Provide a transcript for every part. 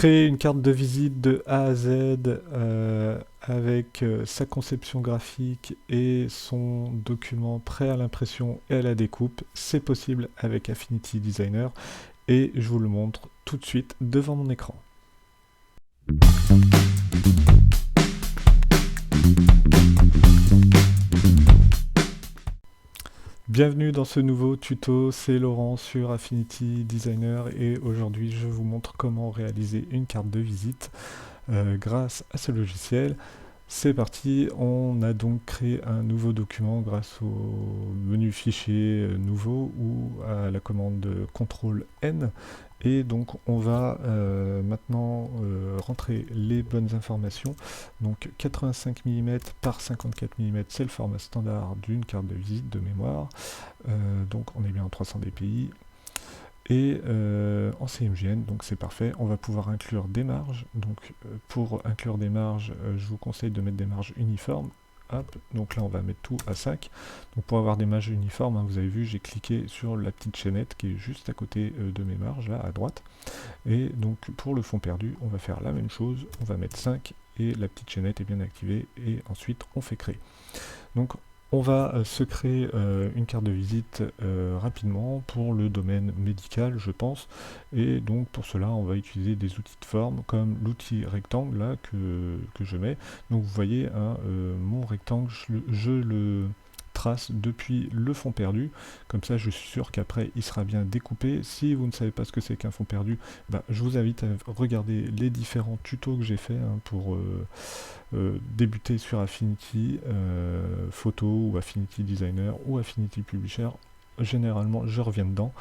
créer une carte de visite de A à Z avec sa conception graphique et son document prêt à l'impression et à la découpe. C'est possible avec Affinity Designer et je vous le montre tout de suite devant mon écran. Bienvenue dans ce nouveau tuto, c'est Laurent sur Affinity Designer et aujourd'hui je vous montre comment réaliser une carte de visite grâce à ce logiciel. C'est parti, on a donc créé un nouveau document grâce au menu fichier nouveau ou à la commande CTRL-N. Et donc on va maintenant rentrer les bonnes informations. Donc 85 mm par 54 mm, c'est le format standard d'une carte de visite de mémoire. Donc on est bien en 300 dpi. Et en CMJN, donc c'est parfait, on va pouvoir inclure des marges. Donc pour inclure des marges, je vous conseille de mettre des marges uniformes. Hop, donc là on va mettre tout à 5. Donc pour avoir des marges uniformes, hein, vous avez vu, j'ai cliqué sur la petite chaînette qui est juste à côté de mes marges, là à droite. Et donc pour le fond perdu, on va faire la même chose, on va mettre 5 et la petite chaînette est bien activée et ensuite on fait créer. Donc on va se créer une carte de visite rapidement pour le domaine médical, je pense. Et donc pour cela, on va utiliser des outils de forme comme l'outil rectangle là que je mets. Donc vous voyez, hein, mon rectangle, je le trace depuis le fond perdu. Comme ça, je suis sûr qu'après, il sera bien découpé. Si vous ne savez pas ce que c'est qu'un fond perdu, bah, je vous invite à regarder les différents tutos que j'ai fait hein, pour débuter sur Affinity Photo ou Affinity Designer ou Affinity Publisher. Généralement, je reviens dedans.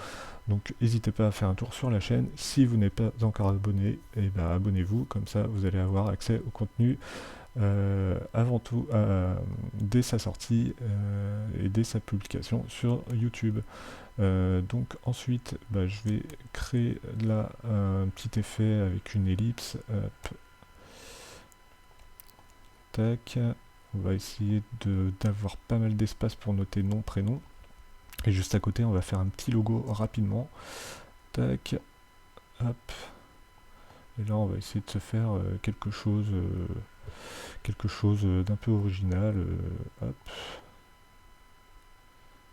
Donc, n'hésitez pas à faire un tour sur la chaîne. Si vous n'êtes pas encore abonné, et ben, abonnez-vous. Comme ça, vous allez avoir accès au contenu avant tout dès sa sortie et dès sa publication sur YouTube. Donc ensuite, bah, je vais créer là un petit effet avec une ellipse. Tac, on va essayer d'avoir pas mal d'espace pour noter nom, prénom. Et juste à côté, on va faire un petit logo rapidement. Tac, hop. Et là, on va essayer de se faire quelque chose d'un peu original. Hop,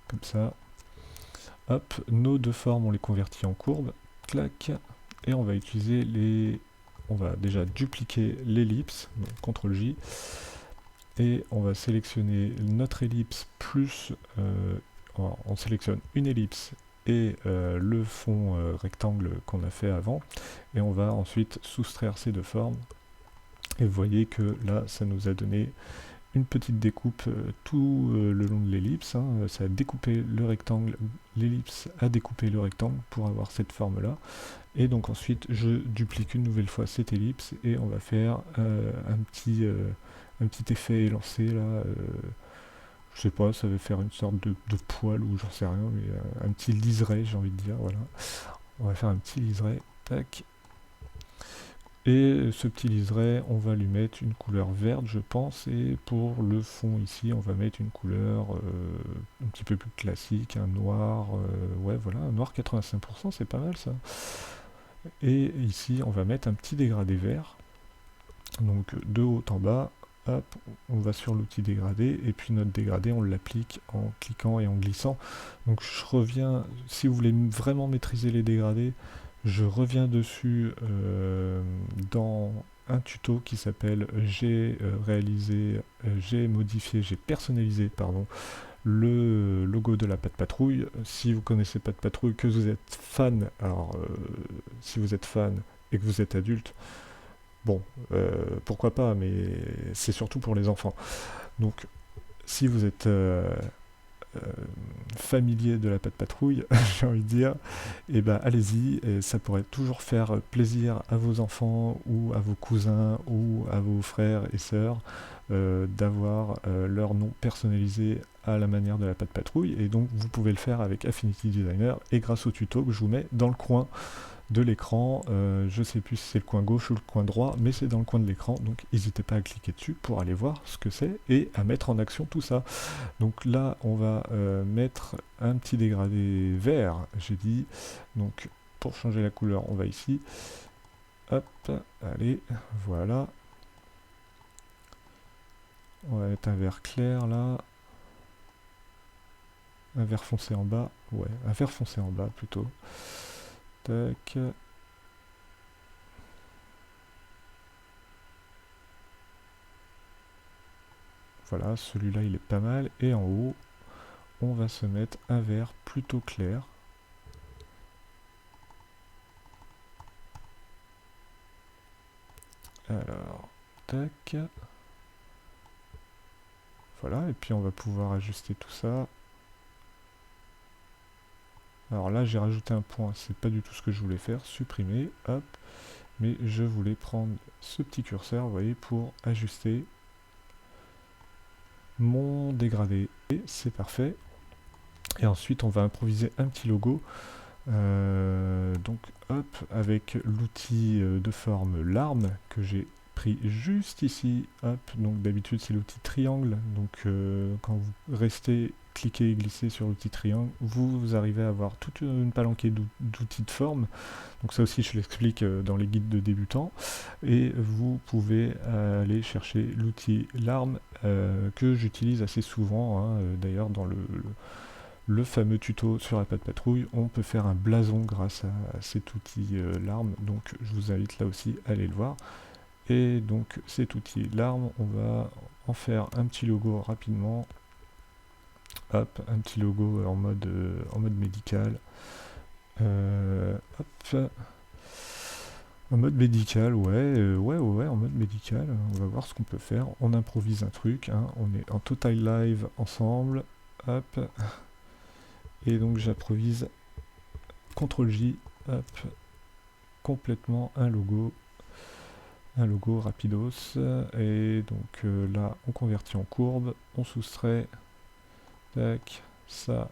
comme ça. Hop, nos deux formes, on les convertit en courbes. Clac. Et on va utiliser les... On va déjà dupliquer l'ellipse, donc CTRL-J. Et on va sélectionner notre ellipse plus... on sélectionne une ellipse et le fond rectangle qu'on a fait avant. Et on va ensuite soustraire ces deux formes. Et vous voyez que là, ça nous a donné une petite découpe tout le long de l'ellipse. Hein. Ça a découpé le rectangle, l'ellipse a découpé le rectangle pour avoir cette forme-là. Et donc ensuite, je duplique une nouvelle fois cette ellipse et on va faire un petit effet élancé là. Je sais pas, ça va faire une sorte de poil ou j'en sais rien, mais un petit liseré, j'ai envie de dire. Voilà. On va faire un petit liseré. Tac. Et ce petit liseré, on va lui mettre une couleur verte, je pense. Et pour le fond ici, on va mettre une couleur un petit peu plus classique, un noir. Ouais, voilà, un noir 85%, c'est pas mal ça. Et ici, on va mettre un petit dégradé vert. Donc de haut en bas, hop, on va sur l'outil dégradé, et puis notre dégradé, on l'applique en cliquant et en glissant. Donc je reviens, si vous voulez vraiment maîtriser les dégradés, je reviens dessus dans un tuto qui s'appelle j'ai personnalisé, pardon, le logo de la Patte Patrouille. Si vous connaissez Patte Patrouille, que vous êtes fan, alors si vous êtes fan et que vous êtes adulte, bon, pourquoi pas, mais c'est surtout pour les enfants. Donc, si vous êtes familier de la Patte Patrouille, j'ai envie de dire, et ben allez-y, et ça pourrait toujours faire plaisir à vos enfants ou à vos cousins ou à vos frères et sœurs d'avoir leur nom personnalisé à la manière de la Patte Patrouille. Et donc, vous pouvez le faire avec Affinity Designer et grâce au tuto que je vous mets dans le coin de l'écran, je sais plus si c'est le coin gauche ou le coin droit, mais c'est dans le coin de l'écran, donc n'hésitez pas à cliquer dessus pour aller voir ce que c'est et à mettre en action tout ça. Donc là, on va mettre un petit dégradé vert, j'ai dit, donc pour changer la couleur, on va ici, Hop, allez, voilà. On va mettre un vert clair là. Un vert foncé en bas. Ouais, un vert foncé en bas plutôt. Tac. Voilà, celui-là il est pas mal. Et en haut, on va se mettre un vert plutôt clair. Alors, tac. Voilà, et puis on va pouvoir ajuster tout ça. Alors là, j'ai rajouté un point, c'est pas du tout ce que je voulais faire, supprimer, hop. Mais je voulais prendre ce petit curseur, vous voyez, pour ajuster mon dégradé. Et c'est parfait. Et ensuite, on va improviser un petit logo. Donc, hop, avec l'outil de forme larme que j'ai pris juste ici. Hop, donc d'habitude, c'est l'outil triangle. Donc, quand vous restez, cliquez et glissez sur l'outil triangle, vous arrivez à avoir toute une palanquée d'outils de forme. Donc ça aussi, je l'explique dans les guides de débutants. Et vous pouvez aller chercher l'outil larme que j'utilise assez souvent. Hein, d'ailleurs, dans le fameux tuto sur iPad Patrouille, on peut faire un blason grâce à cet outil larme. Donc je vous invite là aussi à aller le voir. Et donc cet outil larme, on va en faire un petit logo rapidement. Hop, un petit logo en mode médical. Hop. En mode médical, ouais, en mode médical, on va voir ce qu'on peut faire. On improvise un truc, hein, on est en total live ensemble, hop, et donc j'improvise CTRL-J, hop, complètement un logo rapidos, et donc là on convertit en courbe, on soustrait, tac, ça,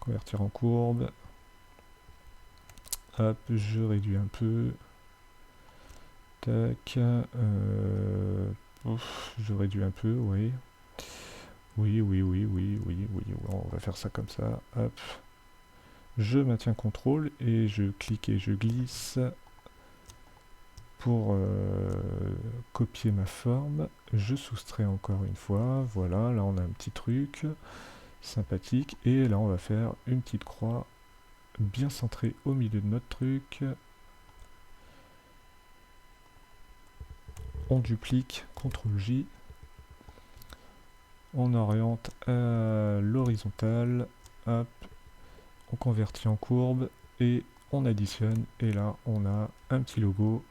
convertir en courbe, hop, je réduis un peu, tac, je réduis un peu, oui. Oui, on va faire ça comme ça, hop. Je maintiens CTRL et je clique et je glisse pour copier ma forme. Je soustrais encore une fois, voilà, là on a un petit truc sympathique. Et là on va faire une petite croix bien centrée au milieu de notre truc. On duplique, CTRL-J. On oriente à l'horizontale, hop, on convertit en courbe et on additionne. Et là, on a un petit logo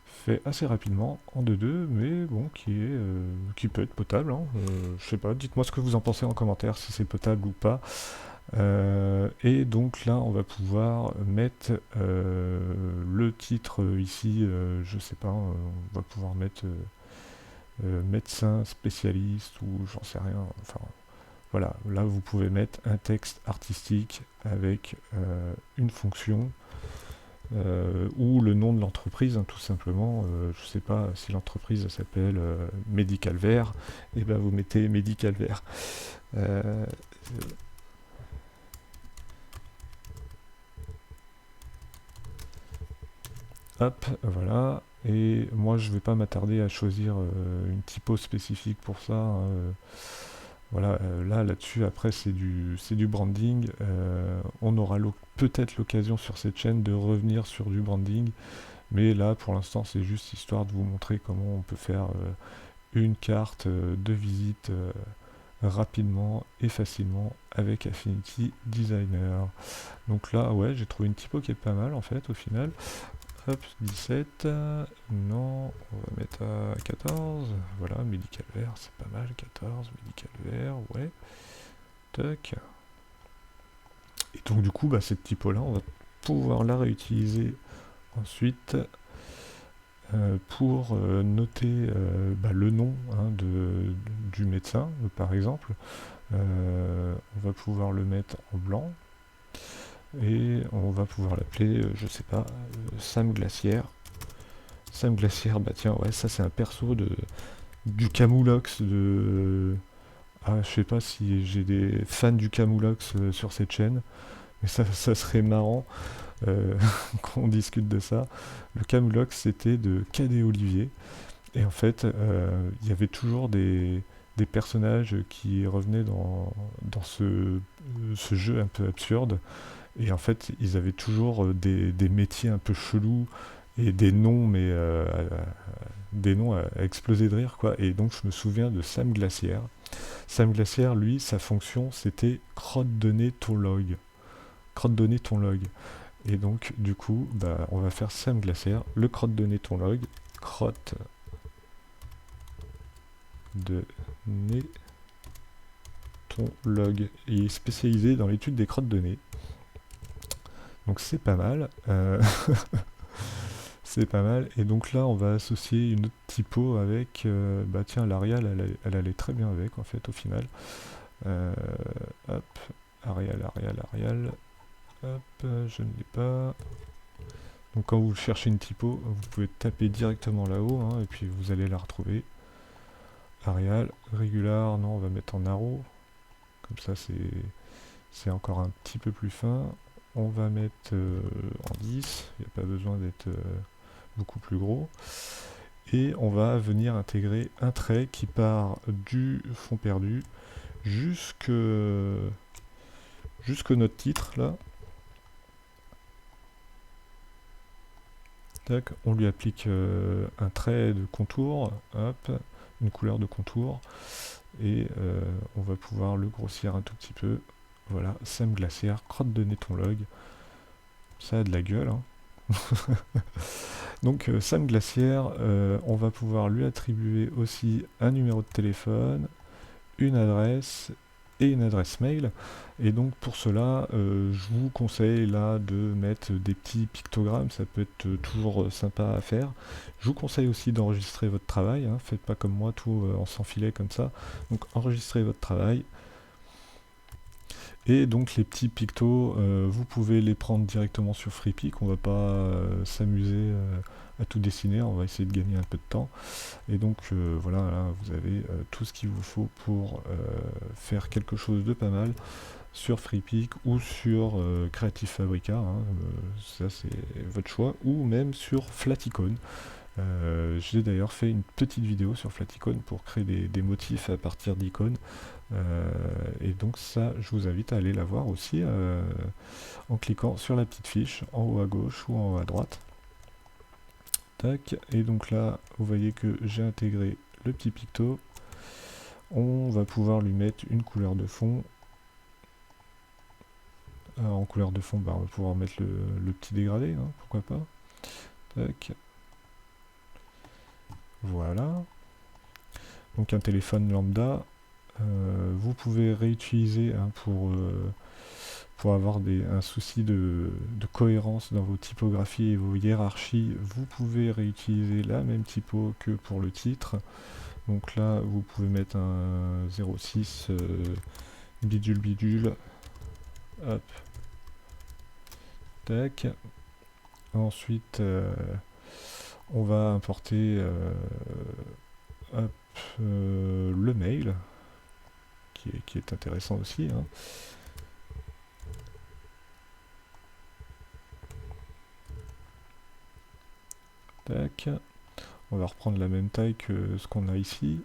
fait assez rapidement, en 2-2, mais bon, qui peut être potable. Hein. Je sais pas, dites-moi ce que vous en pensez en commentaire, si c'est potable ou pas. Et donc là, on va pouvoir mettre le titre ici, je sais pas, on va pouvoir mettre médecin spécialiste ou j'en sais rien. Enfin, voilà, là vous pouvez mettre un texte artistique avec une fonction ou le nom de l'entreprise, hein, tout simplement. Je sais pas si l'entreprise s'appelle Medical Vert, et ben vous mettez Medical Vert. Hop, voilà. Et moi, je vais pas m'attarder à choisir une typo spécifique pour ça. Hein, voilà, là-dessus, après, c'est du branding. On aura peut-être l'occasion sur cette chaîne de revenir sur du branding. Mais là, pour l'instant, c'est juste histoire de vous montrer comment on peut faire une carte de visite rapidement et facilement avec Affinity Designer. Donc là, ouais, j'ai trouvé une typo qui est pas mal en fait au final. Hop, 17, non, on va mettre à 14, voilà, médical vert, c'est pas mal, 14, médical vert, ouais, tac. Et donc du coup, bah, cette typo-là, on va pouvoir la réutiliser ensuite pour noter bah, le nom hein, du médecin, par exemple. On va pouvoir le mettre en blanc. Et on va pouvoir l'appeler, je sais pas, Sam Glaciaire. Sam Glaciaire, bah tiens, ouais, ça c'est un perso du Camoulox de... Ah, je sais pas si j'ai des fans du Camoulox sur cette chaîne, mais ça serait marrant qu'on discute de ça. Le camoulox, c'était de Cadet Olivier. Et en fait, il y avait toujours des personnages qui revenaient dans ce jeu un peu absurde. Et en fait, ils avaient toujours des métiers un peu chelous et des noms, mais des noms à exploser de rire, quoi. Et donc, je me souviens de Sam Glacière. Sam Glacière, lui, sa fonction, c'était crotte de nez ton log. Crotte de nez ton log. Et donc, du coup, bah, on va faire Sam Glacière, le crotte de nez ton log, crotte de nez ton log. Et il est spécialisé dans l'étude des crottes de nez. Donc c'est pas mal. C'est pas mal. Et donc là, on va associer une autre typo avec... bah tiens, l'Arial, elle allait très bien avec, en fait, au final. Euh, hop, Arial. Hop, je ne l'ai pas. Donc quand vous cherchez une typo, vous pouvez taper directement là-haut, hein, et puis vous allez la retrouver. Arial, Regular, non, on va mettre en arrow. Comme ça, c'est encore un petit peu plus fin. On va mettre en 10, il n'y a pas besoin d'être beaucoup plus gros. Et on va venir intégrer un trait qui part du fond perdu jusque notre titre là. Tac, on lui applique un trait de contour, hop, une couleur de contour, et on va pouvoir le grossir un tout petit peu. Voilà, Sam Glacière, crotte de nez ton log. Ça a de la gueule, hein. Donc Sam Glacière, on va pouvoir lui attribuer aussi un numéro de téléphone, une adresse et une adresse mail. Et donc pour cela, je vous conseille là de mettre des petits pictogrammes, ça peut être toujours sympa à faire. Je vous conseille aussi d'enregistrer votre travail, hein, faites pas comme moi tout en s'enfilet comme ça. Donc enregistrez votre travail. Et donc les petits pictos, vous pouvez les prendre directement sur FreePic, on va pas s'amuser à tout dessiner, on va essayer de gagner un peu de temps. Et donc voilà, là, vous avez tout ce qu'il vous faut pour faire quelque chose de pas mal sur FreePic ou sur Creative Fabrica, hein, ça c'est votre choix, ou même sur Flaticon. J'ai d'ailleurs fait une petite vidéo sur Flaticon pour créer des motifs à partir d'icônes. Et donc ça, je vous invite à aller la voir aussi en cliquant sur la petite fiche en haut à gauche ou en haut à droite. Tac, et donc là, vous voyez que j'ai intégré le petit picto. On va pouvoir lui mettre une couleur de fond. En couleur de fond, bah, on va pouvoir mettre le petit dégradé, hein, pourquoi pas. Tac. Voilà. Donc un téléphone lambda. Vous pouvez réutiliser, hein, pour avoir un souci de cohérence dans vos typographies et vos hiérarchies, vous pouvez réutiliser la même typo que pour le titre. Donc là, vous pouvez mettre un 06 bidule bidule. Hop. Tac. Ensuite, on va importer hop, le mail, qui est intéressant aussi, hein. Tac. On va reprendre la même taille que ce qu'on a ici.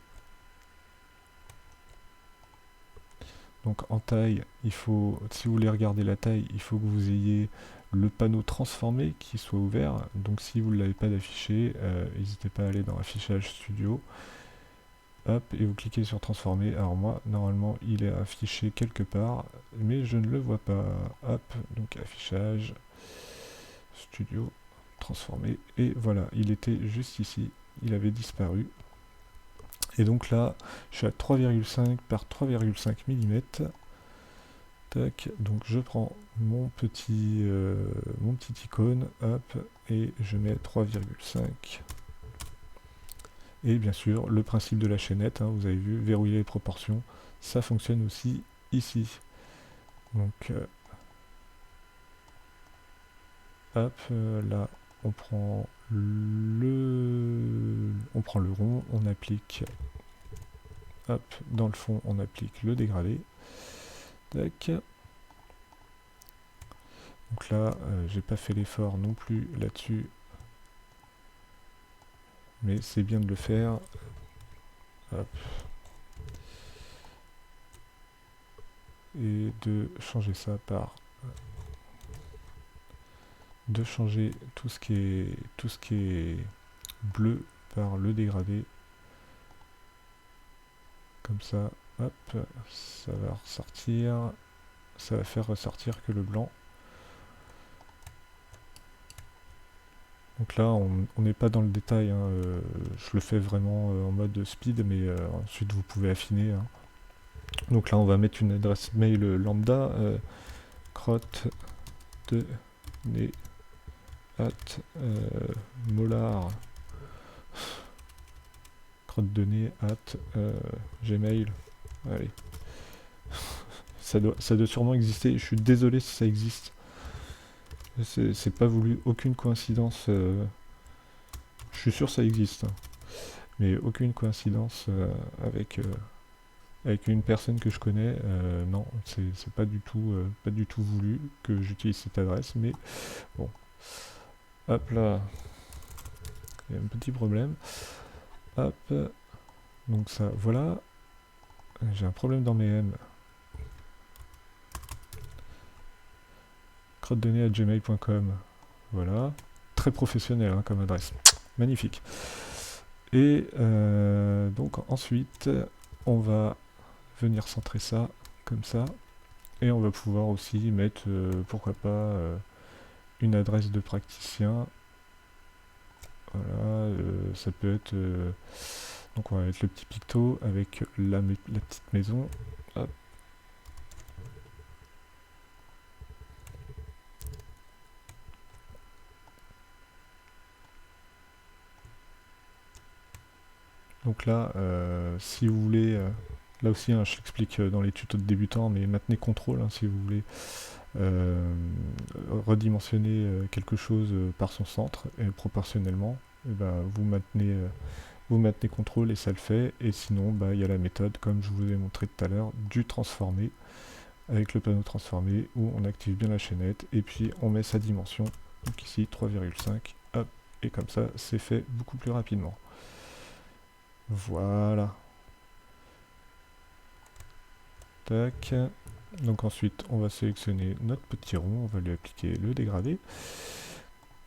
Donc en taille, il faut, si vous voulez regarder la taille, il faut que vous ayez le panneau transformé qui soit ouvert. Donc si vous ne l'avez pas d'affiché, n'hésitez pas à aller dans Affichage Studio. Hop, et vous cliquez sur transformer. Alors moi, normalement, il est affiché quelque part, mais je ne le vois pas. Hop, donc Affichage Studio, transformer. Et voilà, il était juste ici. Il avait disparu. Et donc là, je suis à 3,5 par 3,5 mm. Tac, donc je prends mon petit icône, hop, et je mets 3,5. Et bien sûr, le principe de la chaînette, hein, vous avez vu, verrouiller les proportions, ça fonctionne aussi ici. Donc, hop, là, on prend le rond, on applique, hop, dans le fond, on applique le dégradé. Tac. Donc là, j'ai pas fait l'effort non plus là-dessus, mais c'est bien de le faire. Hop. Et de changer ça par... de changer tout ce qui est bleu par le dégradé. Comme ça, hop, ça va ressortir. Ça va faire ressortir que le blanc. Donc là, on n'est pas dans le détail, hein, je le fais vraiment en mode speed, mais ensuite vous pouvez affiner. Hein. Donc là, on va mettre une adresse mail lambda, crotte de nez at molar crotte de nez at gmail. Allez. ça doit sûrement exister, je suis désolé si ça existe. C'est pas voulu, aucune coïncidence. Je suis sûr que ça existe, hein. Mais aucune coïncidence avec une personne que je connais. Non, c'est pas du tout voulu que j'utilise cette adresse, mais bon. Hop là, il y a un petit problème. Hop, donc ça, voilà. J'ai un problème dans mes M. crotte-de-nez@gmail.com. Voilà, très professionnel hein, comme adresse. Magnifique. Et donc ensuite, on va venir centrer ça comme ça. Et on va pouvoir aussi mettre, pourquoi pas, une adresse de praticien. Voilà, ça peut être... donc on va mettre le petit picto avec la petite maison. Hop. Donc là, si vous voulez... là aussi, hein, je l'explique dans les tutos de débutants, mais maintenez contrôle hein, si vous voulez redimensionner quelque chose par son centre, et proportionnellement, et ben, vous maintenez contrôle et ça le fait, et sinon bah, il y a la méthode, comme je vous ai montré tout à l'heure, du transformer, avec le panneau transformé, où on active bien la chaînette, et puis on met sa dimension, donc ici 3,5, hop, et comme ça c'est fait beaucoup plus rapidement. Voilà. Tac. Donc ensuite, on va sélectionner notre petit rond, on va lui appliquer le dégradé,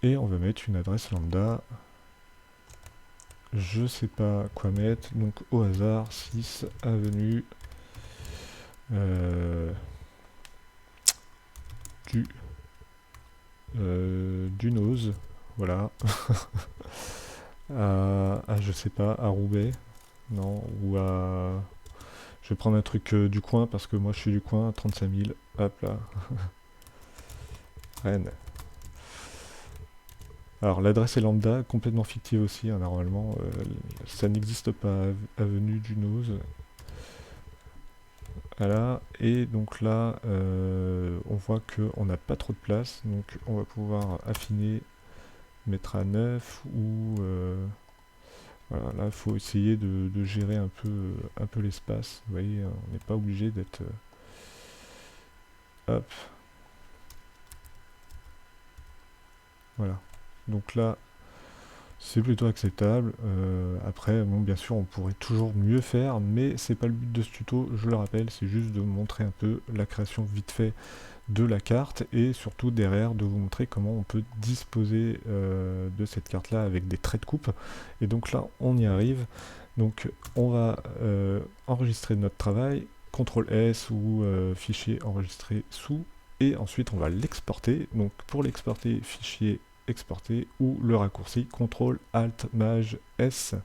et on va mettre une adresse lambda. Je sais pas quoi mettre, donc au hasard, 6 avenue du Nose, voilà. Je sais pas, à Roubaix, non, ou à... Je vais prendre un truc du coin, parce que moi je suis du coin, 35 000, hop là. Rennes. Alors l'adresse est lambda, complètement fictive aussi, hein, normalement, ça n'existe pas, avenue du Nose. Voilà, et donc là, on voit qu'on n'a pas trop de place, donc on va pouvoir affiner, mettre à 9, ou... voilà, là, il faut essayer de gérer un peu l'espace. Vous voyez, on n'est pas obligé d'être... hop. Voilà. Donc là, c'est plutôt acceptable. Après, bon, bien sûr, on pourrait toujours mieux faire, mais c'est pas le but de ce tuto, je le rappelle, c'est juste de vous montrer un peu la création vite fait de la carte, et surtout derrière de vous montrer comment on peut disposer de cette carte là avec des traits de coupe. Et donc là on y arrive, donc on va enregistrer notre travail, CTRL S ou fichier enregistré sous, et ensuite on va l'exporter. Donc pour l'exporter, fichier exporter, ou le raccourci CTRL ALT MAJ S,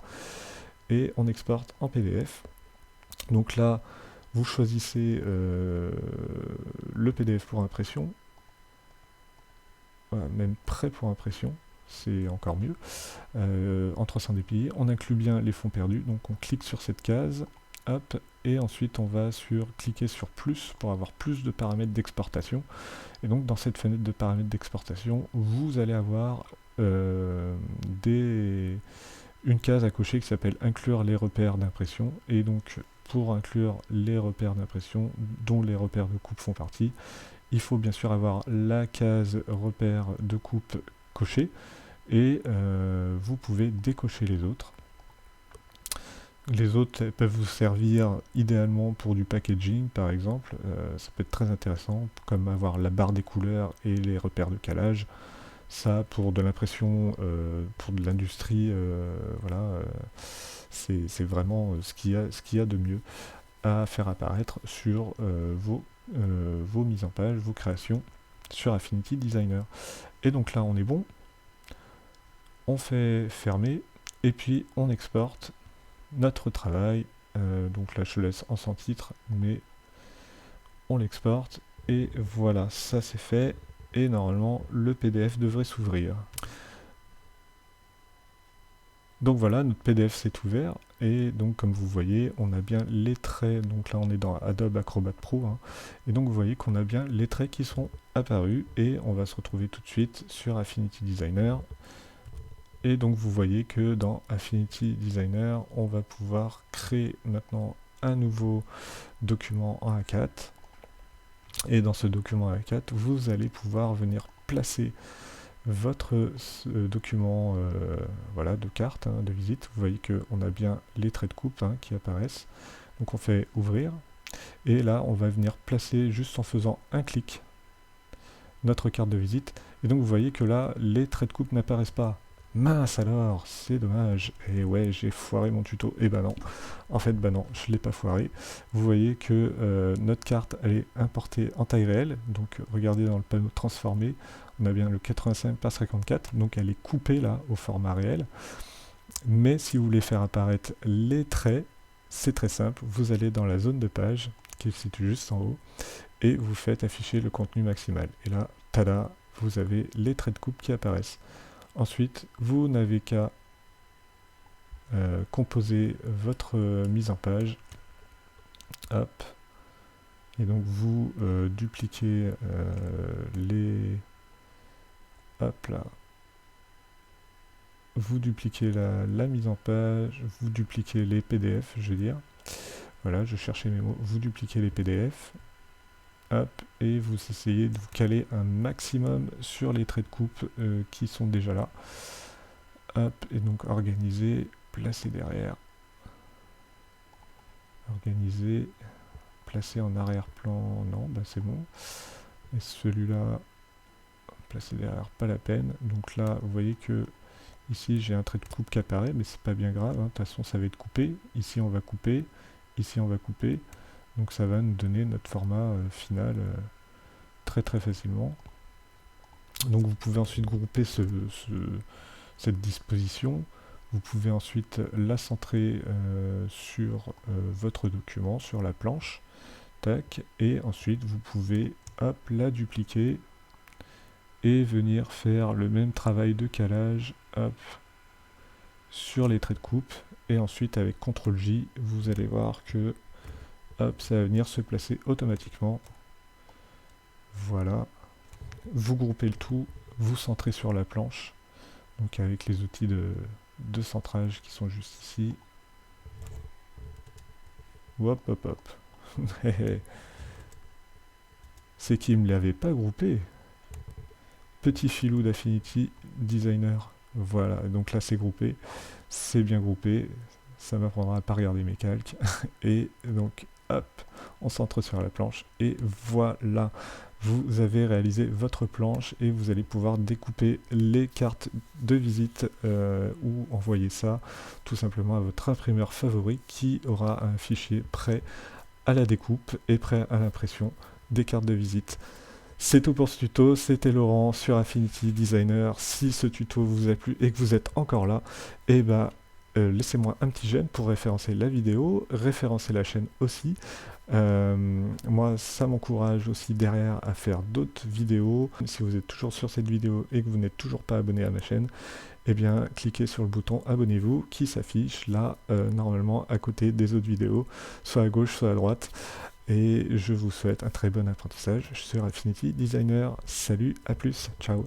et on exporte en PDF. Donc là vous choisissez le PDF pour impression, voilà, même prêt pour impression, c'est encore mieux, en 300 dpi. On inclut bien les fonds perdus, donc on clique sur cette case, hop, et ensuite on va cliquer sur plus pour avoir plus de paramètres d'exportation. Et donc dans cette fenêtre de paramètres d'exportation, vous allez avoir une case à cocher qui s'appelle inclure les repères d'impression, et donc pour inclure les repères d'impression dont les repères de coupe font partie, il faut bien sûr avoir la case repère de coupe cochée, et vous pouvez décocher les autres. Les autres peuvent vous servir idéalement pour du packaging par exemple, ça peut être très intéressant, comme avoir la barre des couleurs et les repères de calage. Ça, pour de l'impression, pour de l'industrie, voilà, c'est vraiment ce qu'il y a de mieux à faire apparaître sur vos mises en page, vos créations sur Affinity Designer. Et donc là, on est bon. On fait fermer, et puis on exporte notre travail. Donc là, je laisse en sans titre, mais on l'exporte, et voilà, ça c'est fait. Et normalement, le PDF devrait s'ouvrir. Donc voilà, notre PDF s'est ouvert, et donc comme vous voyez, on a bien les traits, donc là on est dans Adobe Acrobat Pro, hein, et donc vous voyez qu'on a bien les traits qui sont apparus, et on va se retrouver tout de suite sur Affinity Designer. Et donc vous voyez que dans Affinity Designer, on va pouvoir créer maintenant un nouveau document en A4. Et dans ce document A4, vous allez pouvoir venir placer votre document voilà, de carte, hein, de visite. Vous voyez qu'on a bien les traits de coupe hein, qui apparaissent. Donc on fait ouvrir. Et là, on va venir placer, juste en faisant un clic, notre carte de visite. Et donc vous voyez que là, les traits de coupe n'apparaissent pas. Mince alors, c'est dommage. Et ouais, j'ai foiré mon tuto. Et bah non. En fait, bah non, je ne l'ai pas foiré. Vous voyez que notre carte, elle est importée en taille réelle. Donc regardez dans le panneau transformé, on a bien le 85 par 54. Donc elle est coupée là au format réel. Mais si vous voulez faire apparaître les traits, c'est très simple. Vous allez dans la zone de page, qui se situe juste en haut, et vous faites afficher le contenu maximal. Et là, tada, vous avez les traits de coupe qui apparaissent. Ensuite, vous n'avez qu'à composer votre mise en page. Hop. Et donc vous dupliquez les... Hop là. Vous dupliquez la mise en page, vous dupliquez les PDF, je veux dire. Voilà, je cherchais mes mots. Vous dupliquez les PDF. Hop, et vous essayez de vous caler un maximum sur les traits de coupe qui sont déjà là. Hop, et donc organiser, placer derrière. Organiser, placer en arrière-plan, non, bah c'est bon. Et celui-là, placer derrière, pas la peine. Donc là, vous voyez que ici j'ai un trait de coupe qui apparaît, mais c'est pas bien grave, hein. De toute façon ça va être coupé. Ici on va couper, ici on va couper. Donc ça va nous donner notre format final très très facilement. Donc vous pouvez ensuite grouper cette disposition. Vous pouvez ensuite la centrer sur votre document, sur la planche. Tac, et ensuite vous pouvez hop, la dupliquer et venir faire le même travail de calage hop, sur les traits de coupe. Et ensuite avec CTRL-J, vous allez voir que hop, ça va venir se placer automatiquement. Voilà. Vous groupez le tout, vous centrez sur la planche. Donc avec les outils de centrage qui sont juste ici. Hop, hop, hop. C'est qu'il ne me l'avait pas groupé. Petit filou d'Affinity Designer. Voilà, donc là c'est groupé. C'est bien groupé. Ça m'apprendra à pas regarder mes calques. Et donc, hop, on centre sur la planche. Et voilà, vous avez réalisé votre planche et vous allez pouvoir découper les cartes de visite ou envoyer ça tout simplement à votre imprimeur favori qui aura un fichier prêt à la découpe et prêt à l'impression des cartes de visite. C'est tout pour ce tuto, c'était Laurent sur Affinity Designer. Si ce tuto vous a plu et que vous êtes encore là, et ben laissez-moi un petit j'aime pour référencer la vidéo, référencer la chaîne aussi. Moi, ça m'encourage aussi derrière à faire d'autres vidéos. Si vous êtes toujours sur cette vidéo et que vous n'êtes toujours pas abonné à ma chaîne, eh bien, cliquez sur le bouton abonnez-vous qui s'affiche là, normalement, à côté des autres vidéos, soit à gauche, soit à droite. Et je vous souhaite un très bon apprentissage sur Affinity Designer. Salut, à plus, ciao.